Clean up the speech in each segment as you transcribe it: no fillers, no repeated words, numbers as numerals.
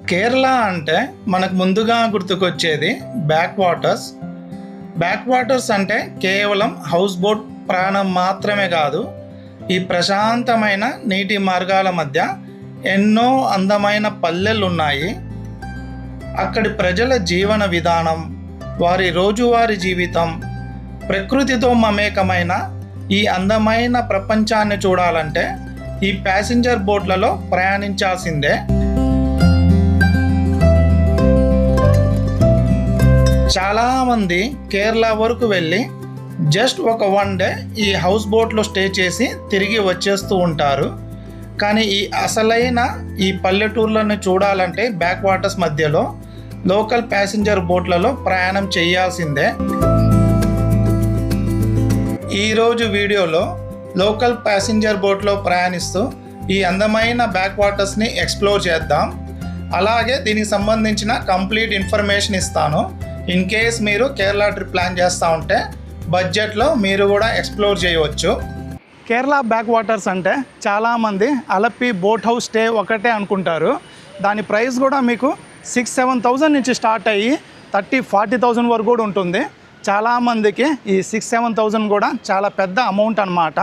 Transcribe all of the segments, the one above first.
కేరళ అంటే మనకు ముందుగా గుర్తుకొచ్చేది బ్యాక్ వాటర్స్. బ్యాక్ వాటర్స్ అంటే కేవలం హౌస్ బోట్ ప్రయాణం మాత్రమే కాదు, ఈ ప్రశాంతమైన నీటి మార్గాల మధ్య ఎన్నో అందమైన పల్లెలు ఉన్నాయి. అక్కడి ప్రజల జీవన విధానం, వారి రోజువారీ జీవితం, ప్రకృతితో మమేకమైన ఈ అందమైన ప్రపంచాన్ని చూడాలంటే ఈ ప్యాసింజర్ బోట్లలో ప్రయాణించాల్సిందే. చాలామంది కేరళ వరకు వెళ్ళి జస్ట్ ఒక 1 డే ఈ హౌస్ బోట్లో స్టే చేసి తిరిగి వచ్చేస్తూ ఉంటారు. కానీ ఈ అసలైన ఈ పల్లెటూర్లను చూడాలంటే బ్యాక్ వాటర్స్ మధ్యలో లోకల్ ప్యాసింజర్ బోట్లలో ప్రయాణం చేయాల్సిందే. ఈరోజు వీడియోలో లోకల్ ప్యాసింజర్ బోట్లో ప్రయాణిస్తూ ఈ అందమైన బ్యాక్ వాటర్స్ని ఎక్స్ప్లోర్ చేద్దాం. అలాగే దీనికి సంబంధించిన కంప్లీట్ ఇన్ఫర్మేషన్ ఇస్తాను. ఇన్ కేస్ మీరు కేరళ ట్రిప్ ప్లాన్ చేస్తూ ఉంటే బడ్జెట్లో మీరు కూడా ఎక్స్ప్లోర్ చేయవచ్చు. కేరళ బ్యాక్ వాటర్స్ అంటే చాలామంది అలప్పి బోట్ హౌస్ స్టే ఒకటే అనుకుంటారు. దాని ప్రైస్ కూడా మీకు 6-7,000 నుంచి స్టార్ట్ అయ్యి 30-40,000 వరకు కూడా ఉంటుంది. చాలామందికి ఈ 6-7,000 కూడా చాలా పెద్ద అమౌంట్ అన్నమాట.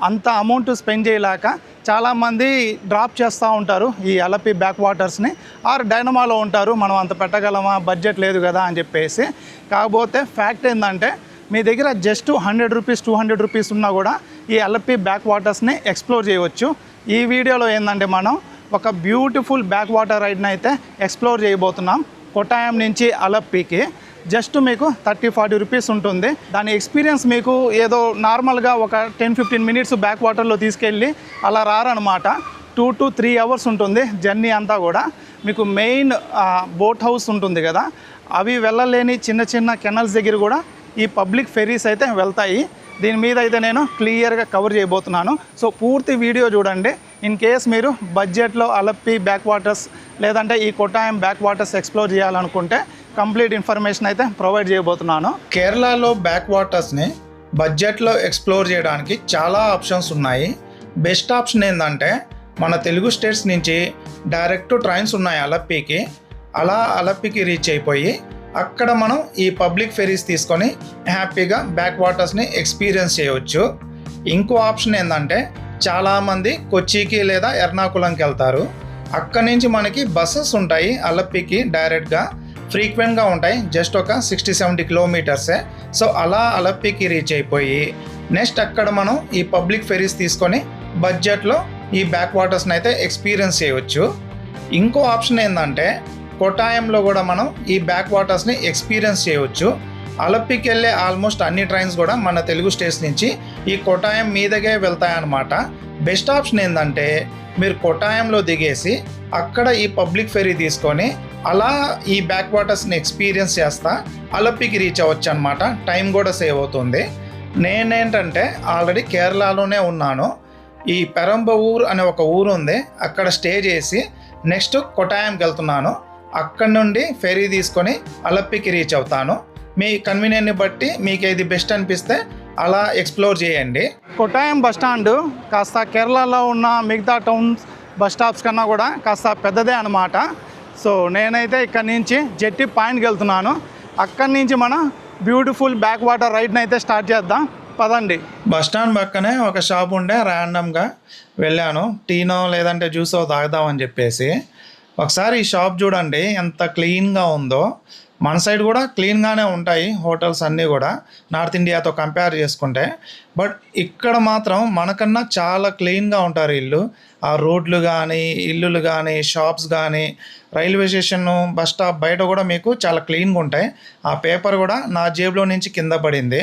అంత అమౌంట్ స్పెండ్ చేయలేక చాలామంది డ్రాప్ చేస్తూ ఉంటారు ఈ అలప్పి బ్యాక్ వాటర్స్ని. ఆర్ డైనమాలో ఉంటారు, మనం అంత పెట్టగలమా, బడ్జెట్ లేదు కదా అని చెప్పేసి. కాకపోతే ఫ్యాక్ట్ ఏంటంటే మీ దగ్గర జస్ట్ 100 రూపీస్ 200 రూపీస్ ఉన్నా కూడా ఈ అలప్పి బ్యాక్ వాటర్స్ని ఎక్స్ప్లోర్ చేయవచ్చు. ఈ వీడియోలో ఏంటంటే మనం ఒక బ్యూటిఫుల్ బ్యాక్ వాటర్ రైడ్ని అయితే ఎక్స్ప్లోర్ చేయబోతున్నాం. కొట్టాయం నుంచి అలప్పికి జస్ట్ మీకు 30-40 రూపీస్ ఉంటుంది. దాని ఎక్స్పీరియన్స్ మీకు ఏదో నార్మల్గా ఒక 10-15 మినిట్స్ బ్యాక్ వాటర్లో తీసుకెళ్ళి అలా రారనమాట. 2 to 3 అవర్స్ ఉంటుంది జర్నీ అంతా కూడా. మీకు మెయిన్ బోట్ హౌస్ ఉంటుంది కదా, అవి వెళ్ళలేని చిన్న చిన్న కెనల్స్ దగ్గర కూడా ఈ పబ్లిక్ ఫెరీస్ అయితే వెళ్తాయి. దీని మీద అయితే నేను క్లియర్గా కవర్ చేయబోతున్నాను. సో పూర్తి వీడియో చూడండి. ఇన్ కేస్ మీరు బడ్జెట్లో అలప్పి బ్యాక్ వాటర్స్ లేదంటే ఈ కొట్టాయం బ్యాక్ వాటర్స్ ఎక్స్ప్లోర్ చేయాలనుకుంటే కంప్లీట్ ఇన్ఫర్మేషన్ అయితే ప్రొవైడ్ చేయబోతున్నాను. కేరళలో బ్యాక్ వాటర్స్ని బడ్జెట్లో ఎక్స్ప్లోర్ చేయడానికి చాలా ఆప్షన్స్ ఉన్నాయి. బెస్ట్ ఆప్షన్ ఏంటంటే మన తెలుగు స్టేట్స్ నుంచి డైరెక్ట్ ట్రైన్స్ ఉన్నాయి అలప్పికి. అలా అలప్పికి రీచ్ అయిపోయి అక్కడ మనం ఈ పబ్లిక్ ఫెరీస్ తీసుకొని హ్యాపీగా బ్యాక్ వాటర్స్ని ఎక్స్పీరియన్స్ చేయవచ్చు. ఇంకో ఆప్షన్ ఏంటంటే చాలామంది కొచ్చికి లేదా ఎర్నాకుళంకి వెళ్తారు. అక్కడి నుంచి మనకి బస్సెస్ ఉంటాయి అలప్పికి డైరెక్ట్గా, ఫ్రీక్వెంట్గా ఉంటాయి. జస్ట్ ఒక 60-70 కిలోమీటర్సే. సో అలా అలప్పికి రీచ్ అయిపోయి నెక్స్ట్ అక్కడ మనం ఈ పబ్లిక్ ఫెరీస్ తీసుకొని బడ్జెట్లో ఈ బ్యాక్ వాటర్స్ని అయితే ఎక్స్పీరియన్స్ చేయవచ్చు. ఇంకో ఆప్షన్ ఏంటంటే కొట్టాయంలో కూడా మనం ఈ బ్యాక్ వాటర్స్ని ఎక్స్పీరియన్స్ చేయవచ్చు. అలప్పికి వెళ్ళే ఆల్మోస్ట్ అన్ని ట్రైన్స్ కూడా మన తెలుగు స్టేట్స్ నుంచి ఈ కొట్టాయం మీదకే వెళ్తాయన్నమాట. బెస్ట్ ఆప్షన్ ఏంటంటే మీరు కొట్టాయంలో దిగేసి అక్కడ ఈ పబ్లిక్ ఫెరీ తీసుకొని అలా ఈ బ్యాక్ వాటర్స్ని ఎక్స్పీరియన్స్ చేస్తా అలప్పికి రీచ్ అవ్వచ్చు అనమాట. టైం కూడా సేవ్ అవుతుంది. నేనేంటంటే ఆల్రెడీ కేరళలోనే ఉన్నాను. ఈ పెరంబవూర్ అనే ఒక ఊరు ఉంది, అక్కడ స్టే చేసి నెక్స్ట్ కొట్టాయంకి వెళ్తున్నాను. అక్కడ నుండి ఫెరీ తీసుకొని అలప్పికి రీచ్ అవుతాను. మీ కన్వీనియన్ని బట్టి మీకు ఏది బెస్ట్ అనిపిస్తే అలా ఎక్స్ప్లోర్ చేయండి. కొట్టాయం బస్ స్టాండ్ కాస్త కేరళలో ఉన్న మిగతా టౌన్స్ బస్ స్టాప్స్ కన్నా కూడా కాస్త పెద్దదే అనమాట. సో నేనైతే ఇక్కడ నుంచి జెట్టి పాయింట్కి వెళ్తున్నాను. అక్కడి నుంచి మనం బ్యూటిఫుల్ బ్యాక్ వాటర్ రైడ్ని అయితే స్టార్ట్ చేద్దాం, పదండి. బస్ స్టాండ్ పక్కనే ఒక షాప్ ఉండే, ర్యాండమ్గా వెళ్ళాను. టీనో లేదంటే జ్యూసో తాగుదామని చెప్పేసి. ఒకసారి ఈ షాప్ చూడండి ఎంత క్లీన్గా ఉందో. మన సైడ్ కూడా క్లీన్గానే ఉంటాయి హోటల్స్ అన్నీ కూడా నార్త్ ఇండియాతో కంపేర్ చేసుకుంటే. బట్ ఇక్కడ మాత్రం మనకన్నా చాలా క్లీన్గా ఉంటారు ఇల్లు. ఆ రోడ్లు కానీ, ఇల్లులు కానీ, షాప్స్ కానీ, రైల్వే స్టేషన్, బస్ స్టాప్ బయట కూడా మీకు చాలా క్లీన్గా ఉంటాయి. ఆ పేపర్ కూడా నా జేబులో నుంచి కింద పడింది.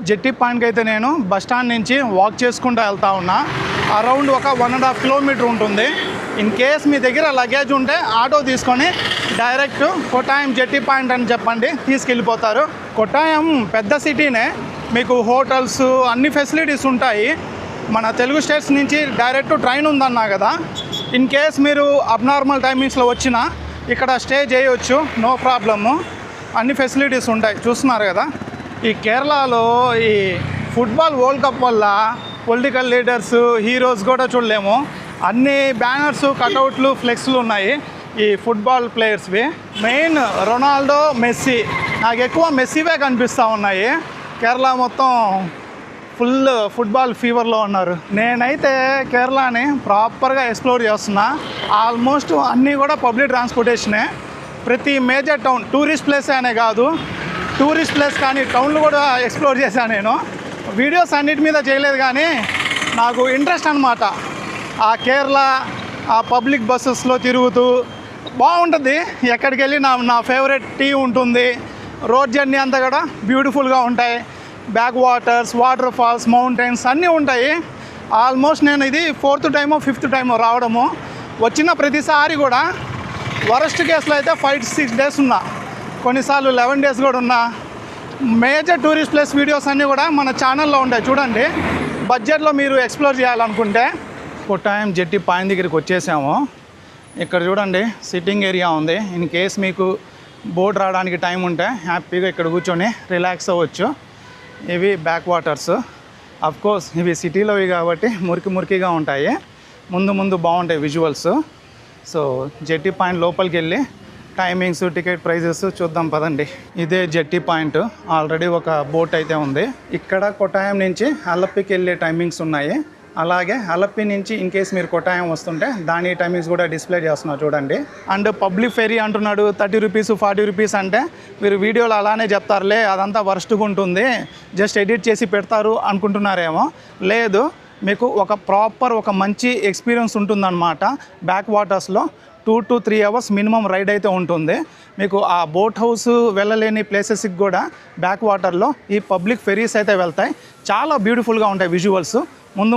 జెట్టి పాయింట్కి అయితే నేను బస్ స్టాండ్ నుంచి వాక్ చేసుకుంటూ వెళ్తా ఉన్నా. అరౌండ్ ఒక 1.5 కిలోమీటర్ ఉంటుంది. ఇన్ కేస్ మీ దగ్గర లగేజ్ ఉంటే ఆటో తీసుకొని డైరెక్ట్ కొట్టాయం జెట్టి పాయింట్ అని చెప్పండి, తీసుకెళ్ళిపోతారు. కొట్టాయం పెద్ద సిటీనే, మీకు హోటల్స్ అన్ని ఫెసిలిటీస్ ఉంటాయి. మన తెలుగు స్టేట్స్ నుంచి డైరెక్ట్ ట్రైన్ ఉందన్నా కదా, ఇన్ కేస్ మీరు అబ్నార్మల్ టైమింగ్స్లో వచ్చినా ఇక్కడ స్టే చేయవచ్చు, నో ప్రాబ్లము. అన్ని ఫెసిలిటీస్ ఉంటాయి. చూస్తున్నారు కదా, ఈ కేరళలో ఈ ఫుట్బాల్ వరల్డ్ కప్ వల్ల పొలిటికల్ లీడర్స్, హీరోస్ కూడా చూడలేము. అన్ని బ్యానర్స్, కటౌట్లు, ఫ్లెక్స్లు ఉన్నాయి. ఈ ఫుట్బాల్ ప్లేయర్స్వి. Main Ronaldo, Messi. నాకు ఎక్కువ మెస్సీవే కనిపిస్తూ ఉన్నాయి. కేరళ మొత్తం ఫుల్ ఫుట్బాల్ ఫీవర్లో ఉన్నారు. నేనైతే కేరళని ప్రాపర్గా ఎక్స్ప్లోర్ చేస్తున్నా. ఆల్మోస్ట్ అన్నీ కూడా పబ్లిక్ ట్రాన్స్పోర్టేషనే. ప్రతి మేజర్ టౌన్, టూరిస్ట్ ప్లేస్ అనే కాదు, టూరిస్ట్ ప్లేస్ కానీ టౌన్లు కూడా ఎక్స్ప్లోర్ చేశాను నేను. వీడియోస్ అన్నిటి మీద చేయలేదు కానీ నాకు ఇంట్రెస్ట్ అనమాట. ఆ కేరళ ఆ పబ్లిక్ బస్సెస్లో తిరుగుతూ బాగుంటుంది. ఎక్కడికి వెళ్ళి నా ఫేవరెట్ టీ ఉంటుంది. రోడ్ జర్నీ అంతా కూడా బ్యూటిఫుల్గా ఉంటాయి. Back waters, water falls, mountains అన్నీ ఉంటాయి. ఆల్మోస్ట్ నేను ఇది 4th టైమో 5th టైమో రావడము. వచ్చిన ప్రతిసారి కూడా వరస్ట్ కేసులో అయితే 5-6 డేస్ ఉన్నా, కొన్నిసార్లు 11 డేస్ కూడా ఉన్నా. మేజర్ టూరిస్ట్ ప్లేస్ వీడియోస్ అన్నీ కూడా మన ఛానల్లో ఉంటాయి, చూడండి. బడ్జెట్లో మీరు ఎక్స్ప్లోర్ చేయాలనుకుంటే. కొట్టాయం జెట్టి పాయింట్ దగ్గరికి వచ్చేసాము. ఇక్కడ చూడండి సిట్టింగ్ ఏరియా ఉంది. ఇన్ కేస్ మీకు బోట్ రావడానికి టైం ఉంటే హ్యాపీగా ఇక్కడ కూర్చొని రిలాక్స్ అవ్వచ్చు. ఇవి బ్యాక్ వాటర్స్. అఫ్కోర్స్ ఇవి సిటీలోవి కాబట్టి మురికిగా ఉంటాయి. ముందు బాగుంటాయి విజువల్స్. సో జెట్టి పాయింట్ లోపలికి వెళ్ళి టైమింగ్స్, టికెట్ ప్రైజెస్ చూద్దాం పదండి. ఇదే జెట్టి పాయింట్. ఆల్రెడీ ఒక బోట్ అయితే ఉంది. ఇక్కడ కొట్టాయం నుంచి అలప్పికి వెళ్ళే టైమింగ్స్ ఉన్నాయి. అలాగే అలప్పి నుంచి ఇన్ కేస్ మీరు కొట్టాయం వస్తుంటే దాని టైమింగ్స్ కూడా డిస్ప్లే చేస్తున్నారు చూడండి. అండ్ పబ్లిక్ ఫెరీ అంటున్నాడు 30 రూపీస్ 40 రూపీస్ అంటే మీరు వీడియోలో అలానే చెప్తారులే, అదంతా వరస్ట్గా ఉంటుంది, జస్ట్ ఎడిట్ చేసి పెడతారు అనుకుంటున్నారేమో. లేదు, మీకు ఒక మంచి ఎక్స్పీరియన్స్ ఉంటుందన్నమాట. బ్యాక్ వాటర్స్లో 2 to 3 అవర్స్ మినిమం రైడ్ అయితే ఉంటుంది. మీకు ఆ బోట్ హౌస్ వెళ్ళలేని ప్లేసెస్కి కూడా బ్యాక్ వాటర్లో ఈ పబ్లిక్ ఫెరీస్ అయితే వెళ్తాయి. చాలా బ్యూటిఫుల్గా ఉంటాయి విజువల్స్.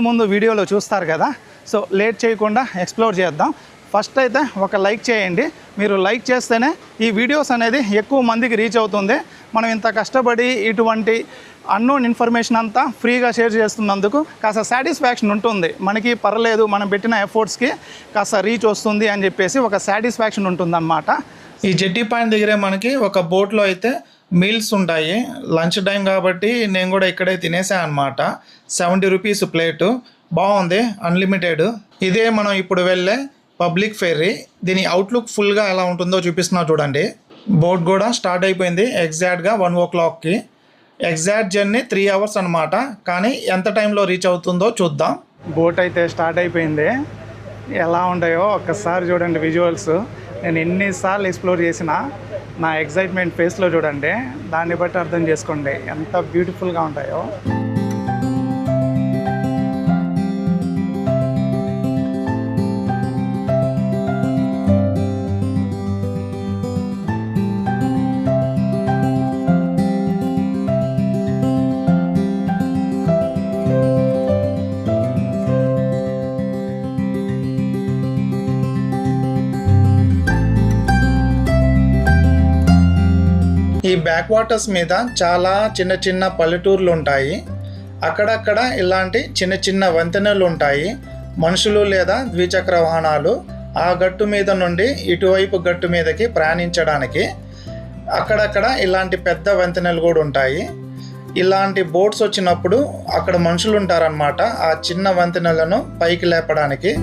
ముందు వీడియోలో చూస్తారు కదా. సో లేట్ చేయకుండా ఎక్స్ప్లోర్ చేద్దాం. ఫస్ట్ అయితే ఒక లైక్ చేయండి. మీరు లైక్ చేస్తేనే ఈ వీడియోస్ అనేది ఎక్కువ మందికి రీచ్ అవుతుంది. మనం ఇంత కష్టపడి ఇటువంటి అన్నోన్ ఇన్ఫర్మేషన్ అంతా ఫ్రీగా షేర్ చేస్తున్నందుకు కాస్త సాటిస్ఫాక్షన్ ఉంటుంది. మనకి పర్లేదు, మనం పెట్టిన ఎఫర్ట్స్కి కాస్త రీచ్ వస్తుంది అని చెప్పేసి ఒక సాటిస్ఫాక్షన్ ఉంటుందన్నమాట. ఈ జెట్టి పాయింట్ దగ్గరే మనకి ఒక బోట్లో అయితే మీల్స్ ఉంటాయి. లంచ్ టైం కాబట్టి నేను కూడా ఇక్కడే తినేసాను అనమాట. 70 రూపీస్ ప్లేటు. బాగుంది, అన్లిమిటెడ్. ఇదే మనం ఇప్పుడు వెళ్ళే పబ్లిక్ ఫెర్రీ. దీని అవుట్లుక్ ఫుల్గా ఎలా ఉంటుందో చూపిస్తున్నా చూడండి. బోట్ కూడా స్టార్ట్ అయిపోయింది ఎగ్జాక్ట్గా 1 o'clockకి. ఎగ్జాక్ట్ జర్నీ 3 అవర్స్ అనమాట. కానీ ఎంత టైంలో రీచ్ అవుతుందో చూద్దాం. బోట్ అయితే స్టార్ట్ అయిపోయింది. ఎలా ఉంటాయో ఒక్కసారి చూడండి విజువల్స్. నేను ఎన్నిసార్లు ఎక్స్ప్లోర్ చేసినా నా ఎగ్జైట్మెంట్ ఫేస్లో చూడండి. దాన్ని బట్టి అర్థం చేసుకోండి ఎంత బ్యూటిఫుల్గా ఉంటాయో. ఈ బ్యాక్ వాటర్స్ మీద చాలా చిన్న పల్లెటూర్లు ఉంటాయి. అక్కడక్కడ ఇలాంటి చిన్న వంతెనలు ఉంటాయి. మనుషులు లేదా ద్విచక్ర వాహనాలు ఆ గట్టు మీద నుండి ఇటువైపు గట్టు మీదకి ప్రయాణించడానికి అక్కడక్కడ ఇలాంటి పెద్ద వంతెనలు కూడా ఉంటాయి. ఇలాంటి బోట్స్ వచ్చినప్పుడు అక్కడ మనుషులు ఉంటారన్నమాట, ఆ చిన్న వంతెనలను పైకి లేపడానికి.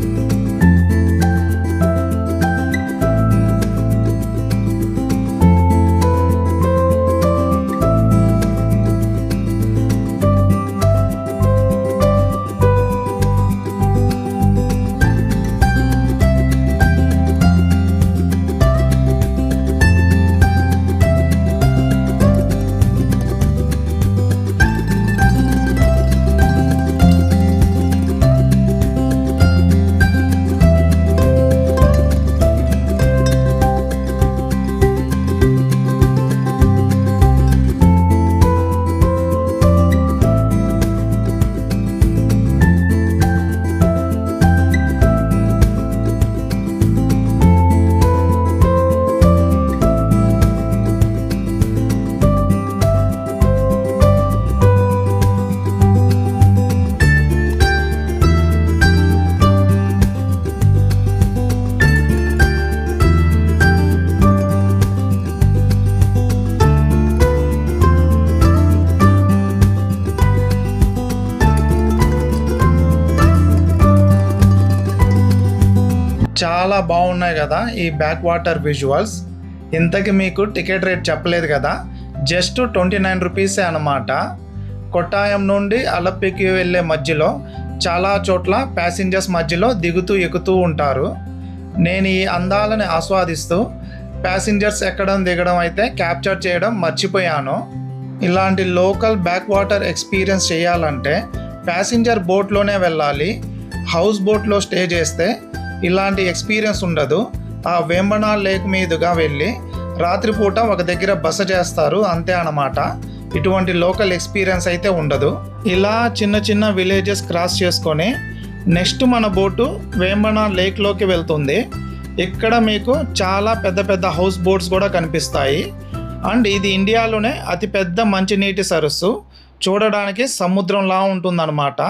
చాలా బాగున్నాయి కదా ఈ బ్యాక్ వాటర్ విజువల్స్. ఇంతకీ మీకు టికెట్ రేట్ చెప్పలేదు కదా, జస్ట్ 29 రూపీసే అన్నమాట. కొట్టాయం నుండి అలప్పికి వెళ్ళే మధ్యలో చాలా చోట్ల ప్యాసింజర్స్ మధ్యలో దిగుతూ ఎక్కుతూ ఉంటారు. నేను ఈ అందాలని ఆస్వాదిస్తూ ప్యాసింజర్స్ ఎక్కడం దిగడం అయితే క్యాప్చర్ చేయడం మర్చిపోయాను. ఇలాంటి లోకల్ బ్యాక్ వాటర్ ఎక్స్పీరియన్స్ చేయాలంటే ప్యాసింజర్ బోట్లోనే వెళ్ళాలి. హౌస్ బోట్లో స్టే చేస్తే ఇలాంటి ఎక్స్పీరియన్స్ ఉండదు. ఆ వేంబనాడ్ లేక్ మీదుగా వెళ్ళి రాత్రిపూట ఒక దగ్గర బస చేస్తారు, అంతే అన్నమాట. ఇటువంటి లోకల్ ఎక్స్పీరియన్స్ అయితే ఉండదు. ఇలా చిన్న చిన్న విలేజెస్ క్రాస్ చేసుకొని నెక్స్ట్ మన బోటు వేంబనాడ్ లేక్లోకి వెళ్తుంది. ఇక్కడ మీకు చాలా పెద్ద పెద్ద హౌస్ బోట్స్ కూడా కనిపిస్తాయి. అండ్ ఇది ఇండియాలోనే అతిపెద్ద మంచినీటి సరస్సు, చూడడానికి సముద్రంలా ఉంటుందన్నమాట.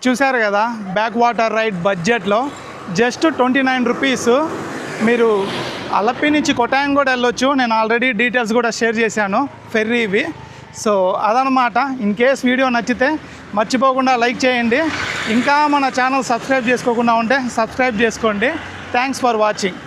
చూశారు కదా, బ్యాక్ వాటర్ రైడ్ బడ్జెట్లో జస్ట్ 29 రూపీస్. మీరు అలప్పి నుంచి కొట్టాయం కూడా వెళ్ళొచ్చు. నేను ఆల్రెడీ డీటెయిల్స్ కూడా షేర్ చేశాను, ఫెర్రీవి. సో అదనమాట. ఇన్ కేస్ వీడియో నచ్చితే మర్చిపోకుండా లైక్ చేయండి. ఇంకా మన ఛానల్ సబ్స్క్రైబ్ చేసుకోకుండా ఉంటే సబ్స్క్రైబ్ చేసుకోండి. Thanks for watching.